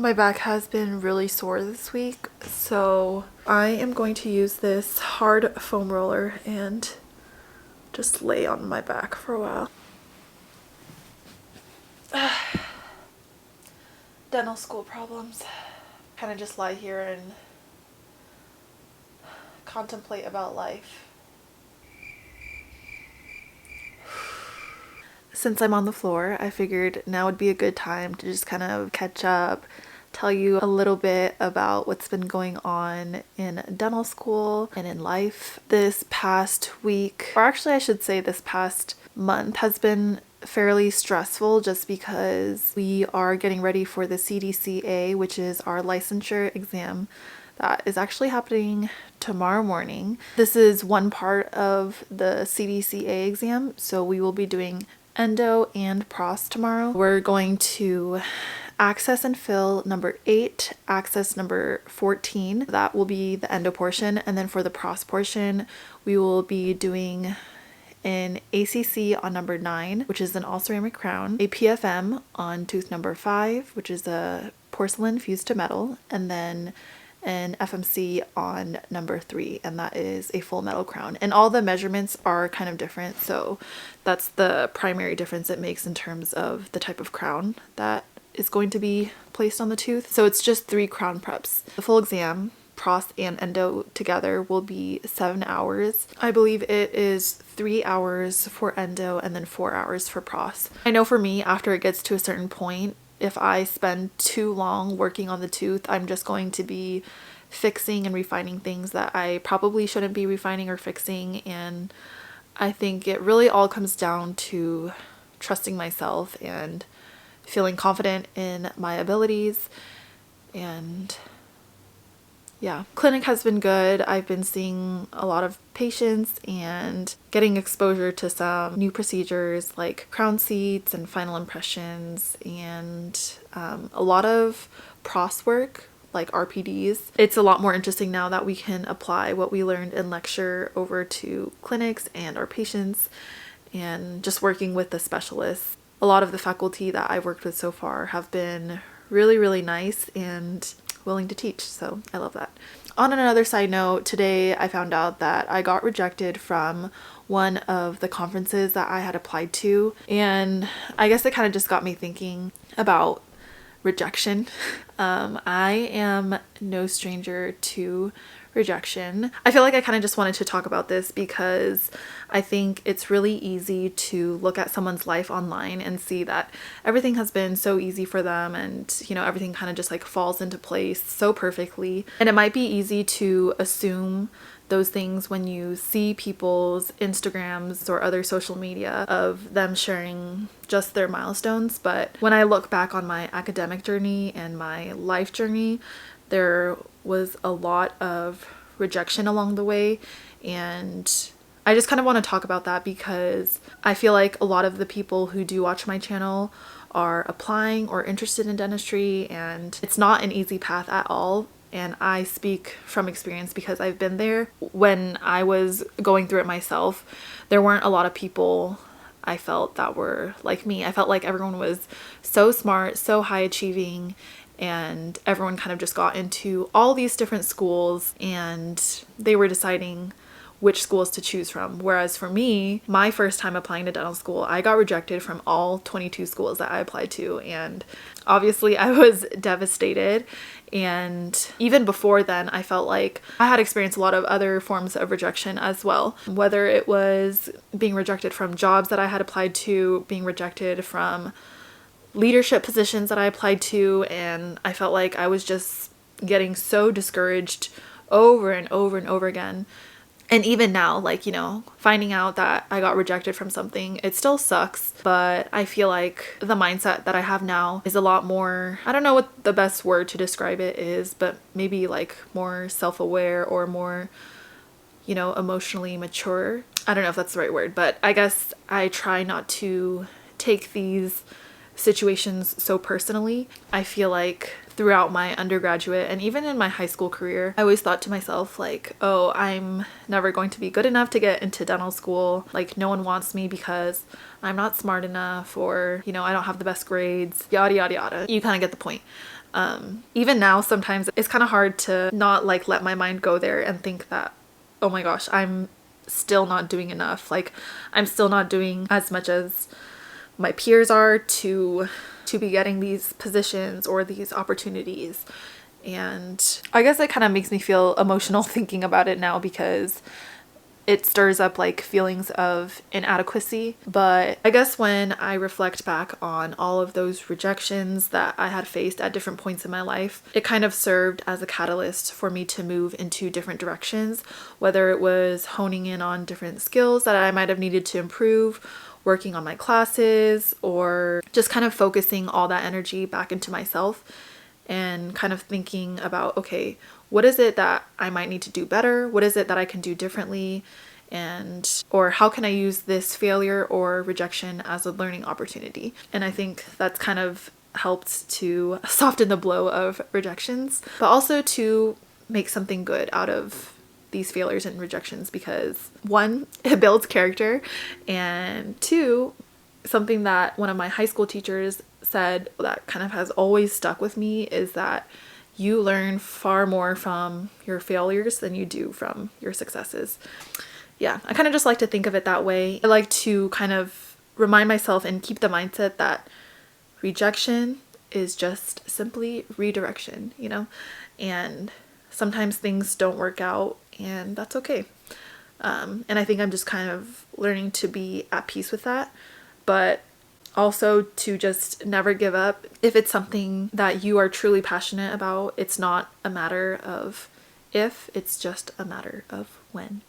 My back has been really sore this week, so I am going to use this hard foam roller and just lay on my back for a while. Dental school problems. Kind of just lie here and contemplate about life. Since I'm on the floor, I figured now would be a good time to just kind of catch up, tell you a little bit about what's been going on in dental school and in life. This past week, or actually I should say this past month, has been fairly stressful just because we are getting ready for the CDCA, which is our licensure exam that is actually happening tomorrow morning. This is one part of the CDCA exam, so we will be doing endo and pros tomorrow. We're going to access and fill number 8, access number 14. That will be the endo portion, and then for the pros portion, we will be doing an ACC on number 9, which is an all-ceramic crown, a PFM on tooth number 5, which is a porcelain fused to metal, and then an FMC on number 3, and that is a full metal crown. And all the measurements are kind of different, so that's the primary difference it makes in terms of the type of crown that is going to be placed on the tooth. So it's just 3 crown preps. The full exam, pros and endo together, will be 7 hours. I believe it is 3 hours for endo and then 4 hours for pros. I know for me, after it gets to a certain point, if I spend too long working on the tooth, I'm just going to be fixing and refining things that I probably shouldn't be refining or fixing. And I think it really all comes down to trusting myself and feeling confident in my abilities. And yeah, clinic has been good. I've been seeing a lot of patients and getting exposure to some new procedures like crown seats and final impressions, and a lot of pros work like RPDs. It's a lot more interesting now that we can apply what we learned in lecture over to clinics and our patients, and just working with the specialists. A lot of the faculty that I've worked with so far have been really, really nice and willing to teach, so I love that. On another side note, today I found out that I got rejected from one of the conferences that I had applied to, and I guess it kind of just got me thinking about rejection. I am no stranger to rejection. I feel like I kind of just wanted to talk about this because I think it's really easy to look at someone's life online and see that everything has been so easy for them, and you know, everything kind of just like falls into place so perfectly. And it might be easy to assume those things when you see people's Instagrams or other social media of them sharing just their milestones. But when I look back on my academic journey and my life journey, there was a lot of rejection along the way, and I just kind of want to talk about that because I feel like a lot of the people who do watch my channel are applying or interested in dentistry, and it's not an easy path at all. And I speak from experience because I've been there. When I was going through it myself, there weren't a lot of people I felt that were like me. I felt like everyone was so smart, so high achieving, and everyone kind of just got into all these different schools and they were deciding which schools to choose from. Whereas for me, my first time applying to dental school, I got rejected from all 22 schools that I applied to, and obviously I was devastated. And even before then, I felt like I had experienced a lot of other forms of rejection as well, whether it was being rejected from jobs that I had applied to, being rejected from leadership positions that I applied to, and I felt like I was just getting so discouraged over and over and over again. And even now, like, you know, finding out that I got rejected from something, it still sucks, but I feel like the mindset that I have now is a lot more, I don't know what the best word to describe it is, but maybe like more self-aware or more, you know, emotionally mature. I don't know if that's the right word, but I guess I try not to take these situations so personally. I feel like throughout my undergraduate and even in my high school career, I always thought to myself like, oh, I'm never going to be good enough to get into dental school. Like, no one wants me because I'm not smart enough, or, you know, I don't have the best grades, yada, yada, yada. You kind of get the point. Even now, sometimes it's kind of hard to not like let my mind go there and think that, oh my gosh, I'm still not doing enough. Like, I'm still not doing as much as my peers are to be getting these positions or these opportunities. And I guess it kind of makes me feel emotional thinking about it now, because it stirs up like feelings of inadequacy. But I guess when I reflect back on all of those rejections that I had faced at different points in my life, it kind of served as a catalyst for me to move into different directions, whether it was honing in on different skills that I might have needed to improve, working on my classes, or just kind of focusing all that energy back into myself and kind of thinking about, okay, what is it that I might need to do better? What is it that I can do differently? And, or how can I use this failure or rejection as a learning opportunity? And I think that's kind of helped to soften the blow of rejections, but also to make something good out of these failures and rejections, because one, it builds character, and two, something that one of my high school teachers said that kind of has always stuck with me is that you learn far more from your failures than you do from your successes. Yeah, I kind of just like to think of it that way. I like to kind of remind myself and keep the mindset that rejection is just simply redirection, you know? And sometimes things don't work out, and that's okay. And I think I'm just kind of learning to be at peace with that, but also to just never give up. If it's something that you are truly passionate about, it's not a matter of if, it's just a matter of when.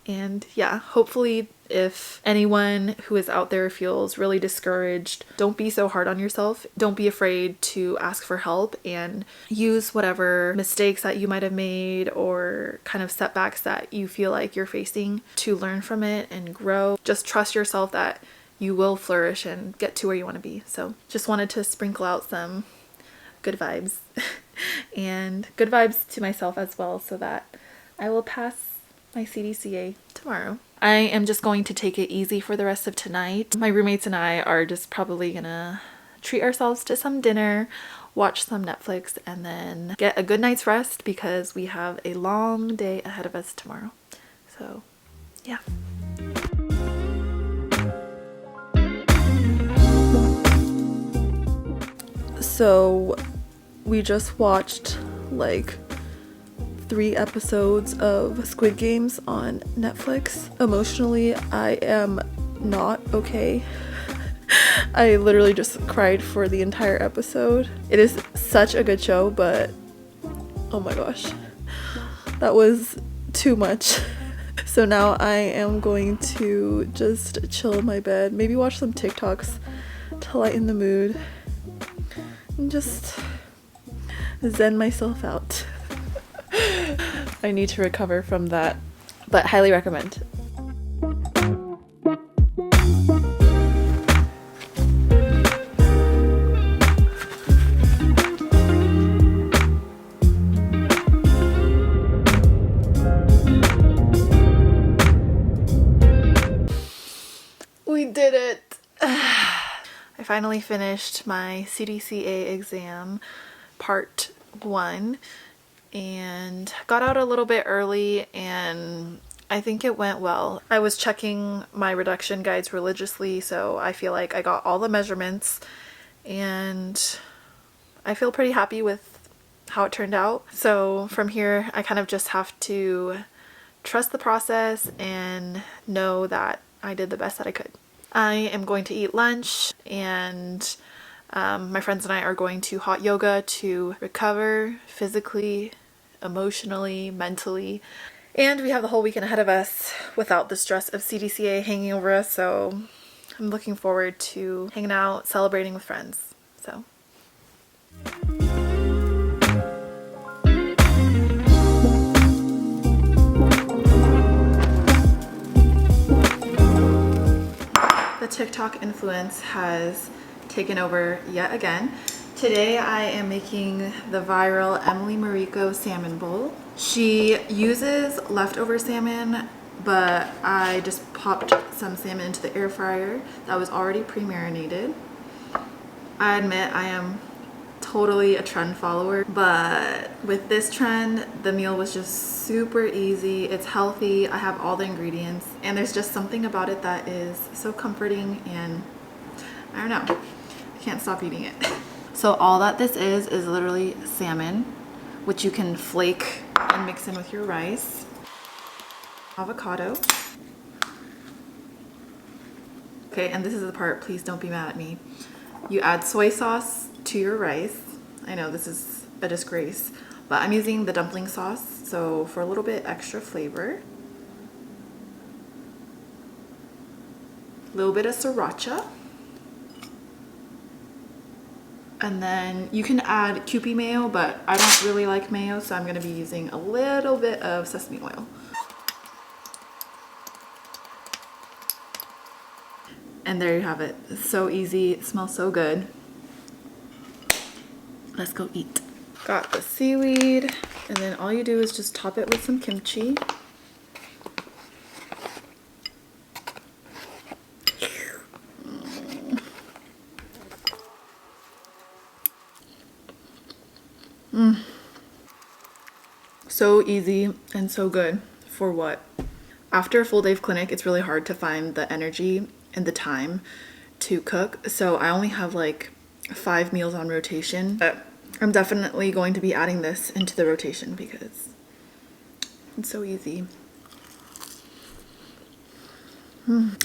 And yeah, hopefully if anyone who is out there feels really discouraged, don't be so hard on yourself. Don't be afraid to ask for help, and use whatever mistakes that you might have made or kind of setbacks that you feel like you're facing to learn from it and grow. Just trust yourself that you will flourish and get to where you want to be. So just wanted to sprinkle out some good vibes and good vibes to myself as well, so that I will pass my CDCA tomorrow. I am just going to take it easy for the rest of tonight. My roommates and I are just probably gonna treat ourselves to some dinner, watch some Netflix, and then get a good night's rest, because we have a long day ahead of us tomorrow. So yeah. So we just watched like 3 episodes of Squid Games on Netflix. Emotionally, I am not okay. I literally just cried for the entire episode. It is such a good show, but oh my gosh, that was too much. So now I am going to just chill in my bed, maybe watch some TikToks to lighten the mood, and just zen myself out. I need to recover from that, but highly recommend. We did it! I finally finished my CDCA exam, part 1. And got out a little bit early, and I think it went well. I was checking my reduction guides religiously, so I feel like I got all the measurements, and I feel pretty happy with how it turned out. So from here, I kind of just have to trust the process and know that I did the best that I could. I am going to eat lunch, and my friends and I are going to hot yoga to recover physically, emotionally, mentally. And we have the whole weekend ahead of us without the stress of CDCA hanging over us, so I'm looking forward to hanging out, celebrating with friends. So the TikTok influence has taken over yet again. Today I am making the viral Emily Mariko salmon bowl. She uses leftover salmon, but I just popped some salmon into the air fryer that was already pre-marinated. I admit I am totally a trend follower, but with this trend, the meal was just super easy. It's healthy, I have all the ingredients, and there's just something about it that is so comforting, and I don't know, I can't stop eating it. So all that this is literally salmon, which you can flake and mix in with your rice. Avocado. Okay, and this is the part, please don't be mad at me. You add soy sauce to your rice. I know this is a disgrace, but I'm using the dumpling sauce, so for a little bit extra flavor. A little bit of sriracha. And then you can add Kewpie mayo, but I don't really like mayo, so I'm gonna be using a little bit of sesame oil. And there you have it. It's so easy, it smells so good. Let's go eat. Got the seaweed, and then all you do is just top it with some kimchi. So easy and so good. For what? After a full day of clinic, it's really hard to find the energy and the time to cook. So I only have like 5 meals on rotation, but I'm definitely going to be adding this into the rotation because it's so easy.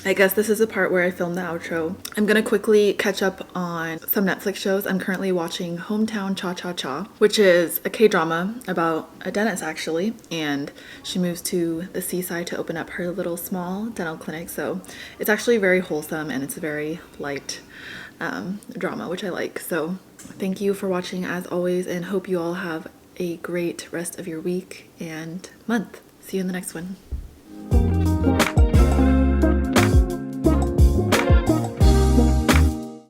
I guess this is the part where I film the outro. I'm gonna quickly catch up on some Netflix shows. I'm currently watching Hometown Cha-Cha-Cha, which is a K-drama about a dentist actually, and she moves to the seaside to open up her little small dental clinic. So it's actually very wholesome and it's a very light drama, which I like. So thank you for watching as always, and hope you all have a great rest of your week and month. See you in the next one.